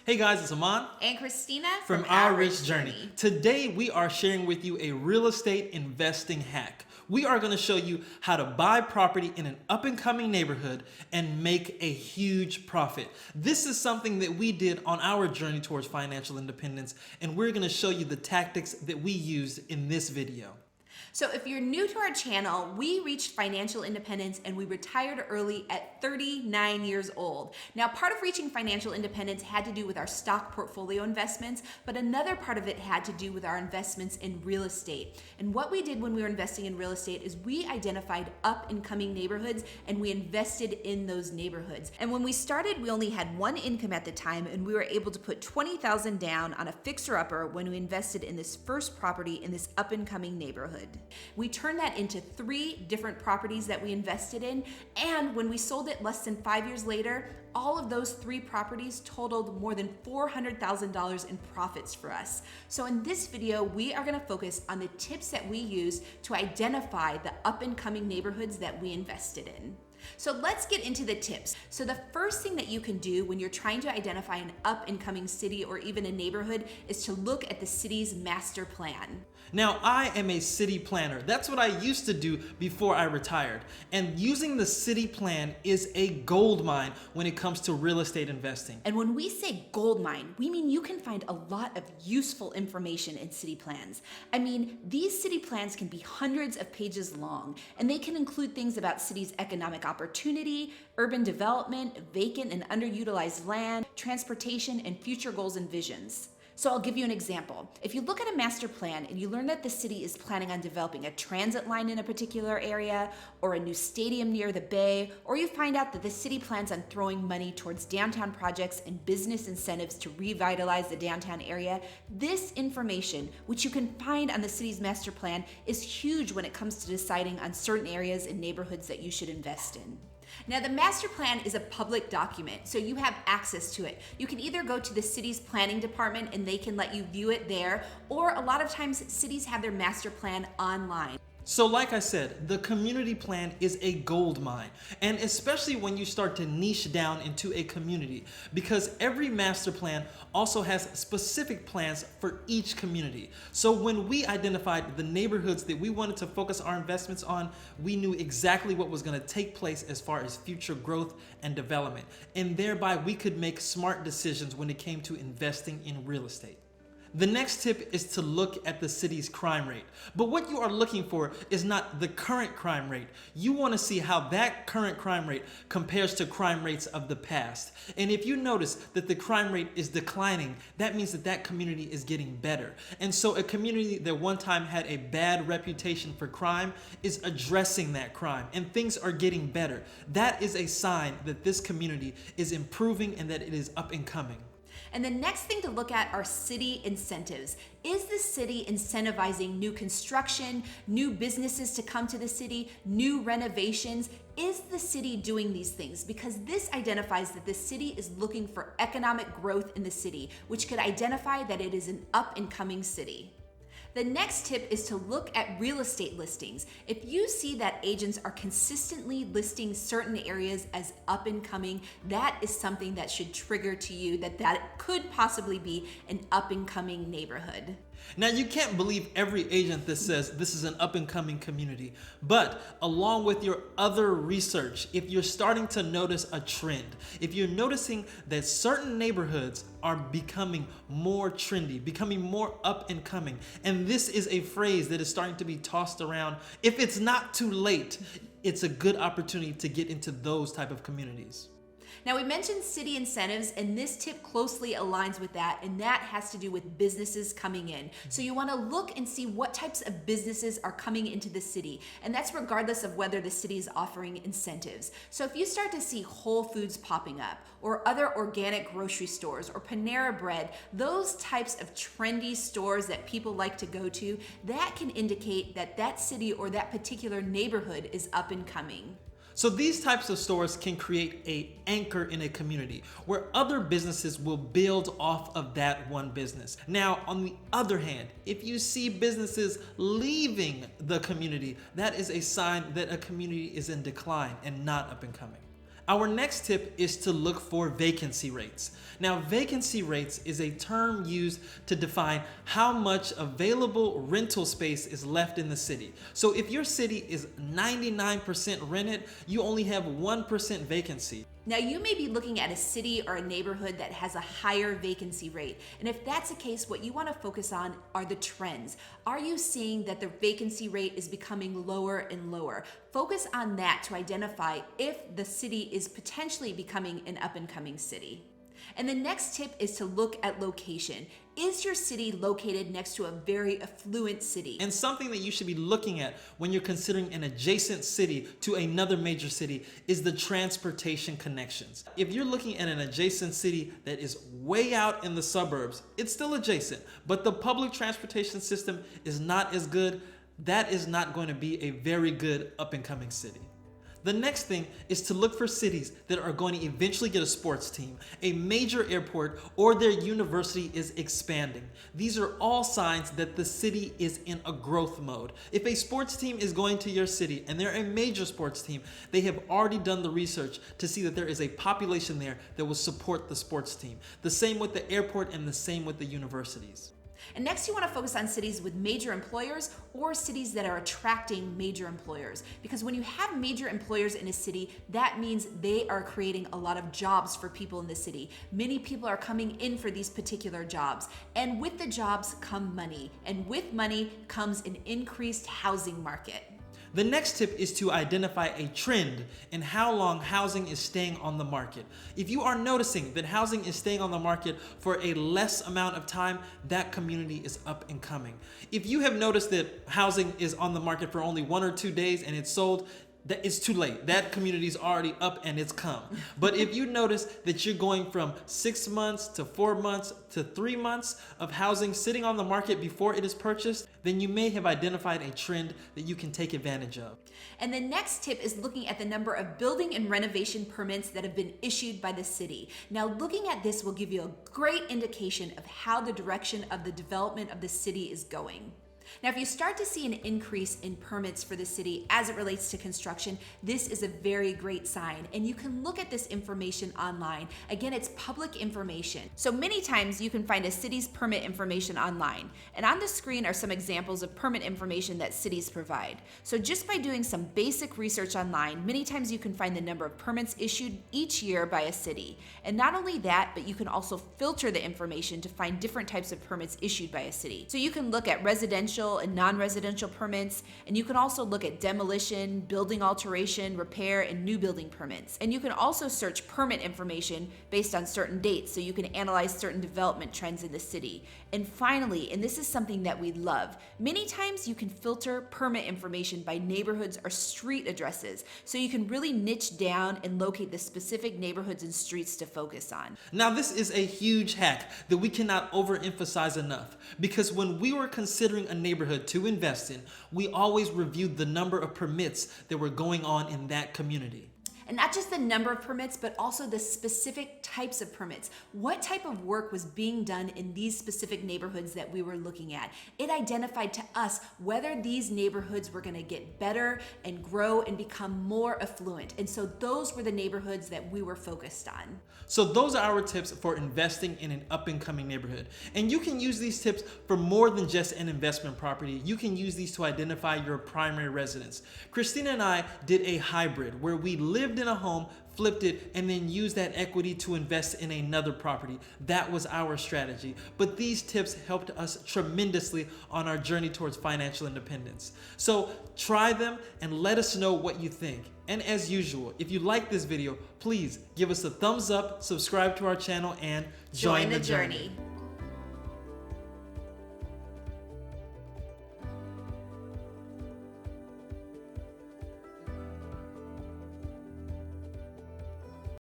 Hey guys, it's Aman and Christina from Our Rich Journey. Today we are sharing with you a real estate investing hack. We are going to show you how to buy property in an up and coming neighborhood and make a huge profit. This is something that we did on our journey towards financial independence, and we're going to show you the tactics that we used in this video. So if you're new to our channel, we reached financial independence and we retired early at 39 years old. Now, part of reaching financial independence had to do with our stock portfolio investments, but another part of it had to do with our investments in real estate. And what we did when we were investing in real estate is we identified up and coming neighborhoods and we invested in those neighborhoods. And when we started, we only had one income at the time, and we were able to put $20,000 down on a fixer-upper when we invested in this first property in this up and coming neighborhood. We turned that into 3 different properties that we invested in, and when we sold it less than 5 years later, all of those 3 properties totaled more than $400,000 in profits for us. So in this video, we are going to focus on the tips that we use to identify the up and coming neighborhoods that we invested in. So let's get into the tips. So the first thing that you can do when you're trying to identify an up and coming city or even a neighborhood is to look at the city's master plan. Now, I am a city planner. That's what I used to do before I retired. And using the city plan is a gold mine when it comes to real estate investing. And when we say gold mine, we mean you can find a lot of useful information in city plans. I mean, these city plans can be hundreds of pages long, and they can include things about cities' economic opportunity, urban development, vacant and underutilized land, transportation, and future goals and visions. So I'll give you an example. If you look at a master plan and you learn that the city is planning on developing a transit line in a particular area, or a new stadium near the bay, or you find out that the city plans on throwing money towards downtown projects and business incentives to revitalize the downtown area, this information, which you can find on the city's master plan, is huge when it comes to deciding on certain areas and neighborhoods that you should invest in. Now, the master plan is a public document, so you have access to it. You can either go to the city's planning department and they can let you view it there, or a lot of times cities have their master plan online. So like I said, the community plan is a gold mine, and especially when you start to niche down into a community, because every master plan also has specific plans for each community. So when we identified the neighborhoods that we wanted to focus our investments on, we knew exactly what was going to take place as far as future growth and development, and thereby we could make smart decisions when it came to investing in real estate. The next tip is to look at the city's crime rate. But what you are looking for is not the current crime rate. You want to see how that current crime rate compares to crime rates of the past. And if you notice that the crime rate is declining, that means that that community is getting better. And so a community that one time had a bad reputation for crime is addressing that crime, and things are getting better. That is a sign that this community is improving and that it is up and coming. And the next thing to look at are city incentives. Is the city incentivizing new construction, new businesses to come to the city, new renovations? Is the city doing these things? Because this identifies that the city is looking for economic growth in the city, which could identify that it is an up and coming city. The next tip is to look at real estate listings. If you see that agents are consistently listing certain areas as up and coming, that is something that should trigger to you that could possibly be an up and coming neighborhood. Now, you can't believe every agent that says this is an up-and-coming community, but along with your other research, if you're starting to notice a trend, if you're noticing that certain neighborhoods are becoming more trendy, becoming more up-and-coming, and this is a phrase that is starting to be tossed around, if it's not too late, it's a good opportunity to get into those type of communities. Now, we mentioned city incentives, and this tip closely aligns with that, and that has to do with businesses coming in. So you want to look and see what types of businesses are coming into the city, and that's regardless of whether the city is offering incentives. So if you start to see Whole Foods popping up, or other organic grocery stores, or Panera Bread, those types of trendy stores that people like to go to, that can indicate that that city or that particular neighborhood is up and coming. So these types of stores can create an anchor in a community where other businesses will build off of that one business. Now, on the other hand, if you see businesses leaving the community, that is a sign that a community is in decline and not up and coming. Our next tip is to look for vacancy rates. Now, vacancy rates is a term used to define how much available rental space is left in the city. So if your city is 99% rented, you only have 1% vacancy. Now, you may be looking at a city or a neighborhood that has a higher vacancy rate. And if that's the case, what you want to focus on are the trends. Are you seeing that the vacancy rate is becoming lower and lower? Focus on that to identify if the city is potentially becoming an up-and-coming city. And the next tip is to look at location. Is your city located next to a very affluent city? And something that you should be looking at when you're considering an adjacent city to another major city is the transportation connections. If you're looking at an adjacent city that is way out in the suburbs, it's still adjacent, but the public transportation system is not as good. That is not going to be a very good up-and-coming city. The next thing is to look for cities that are going to eventually get a sports team, a major airport, or their university is expanding. These are all signs that the city is in a growth mode. If a sports team is going to your city and they're a major sports team, they have already done the research to see that there is a population there that will support the sports team. The same with the airport and the same with the universities. And next, you want to focus on cities with major employers or cities that are attracting major employers. Because when you have major employers in a city, that means they are creating a lot of jobs for people in the city. Many people are coming in for these particular jobs. And with the jobs come money. And with money comes an increased housing market. The next tip is to identify a trend in how long housing is staying on the market. If you are noticing that housing is staying on the market for a less amount of time, that community is up and coming. If you have noticed that housing is on the market for only 1 or 2 days and it's sold, that it's too late. That community is already up and it's come. But if you notice that you're going from 6 months to 4 months to 3 months of housing sitting on the market before it is purchased, then you may have identified a trend that you can take advantage of. And the next tip is looking at the number of building and renovation permits that have been issued by the city. Now, looking at this will give you a great indication of how the direction of the development of the city is going. Now, if you start to see an increase in permits for the city as it relates to construction, this is a very great sign. And you can look at this information online. Again, it's public information. So many times you can find a city's permit information online. And on the screen are some examples of permit information that cities provide. So just by doing some basic research online, many times you can find the number of permits issued each year by a city. And not only that, but you can also filter the information to find different types of permits issued by a city. So you can look at residential and non-residential permits, and you can also look at demolition, building alteration, repair, and new building permits. And you can also search permit information based on certain dates, so you can analyze certain development trends in the city. And finally, and this is something that we love, many times you can filter permit information by neighborhoods or street addresses, so you can really niche down and locate the specific neighborhoods and streets to focus on. Now, this is a huge hack that we cannot overemphasize enough, because when we were considering a neighborhood to invest in, we always reviewed the number of permits that were going on in that community. And not just the number of permits, but also the specific types of permits. What type of work was being done in these specific neighborhoods that we were looking at? It identified to us whether these neighborhoods were going to get better and grow and become more affluent. And so those were the neighborhoods that we were focused on. So those are our tips for investing in an up-and-coming neighborhood. And you can use these tips for more than just an investment property. You can use these to identify your primary residence. Christina and I did a hybrid where we lived in a home, flipped it, and then used that equity to invest in another property. That was our strategy. But these tips helped us tremendously on our journey towards financial independence. So try them and let us know what you think. And as usual, if you like this video, please give us a thumbs up, subscribe to our channel, and join the journey.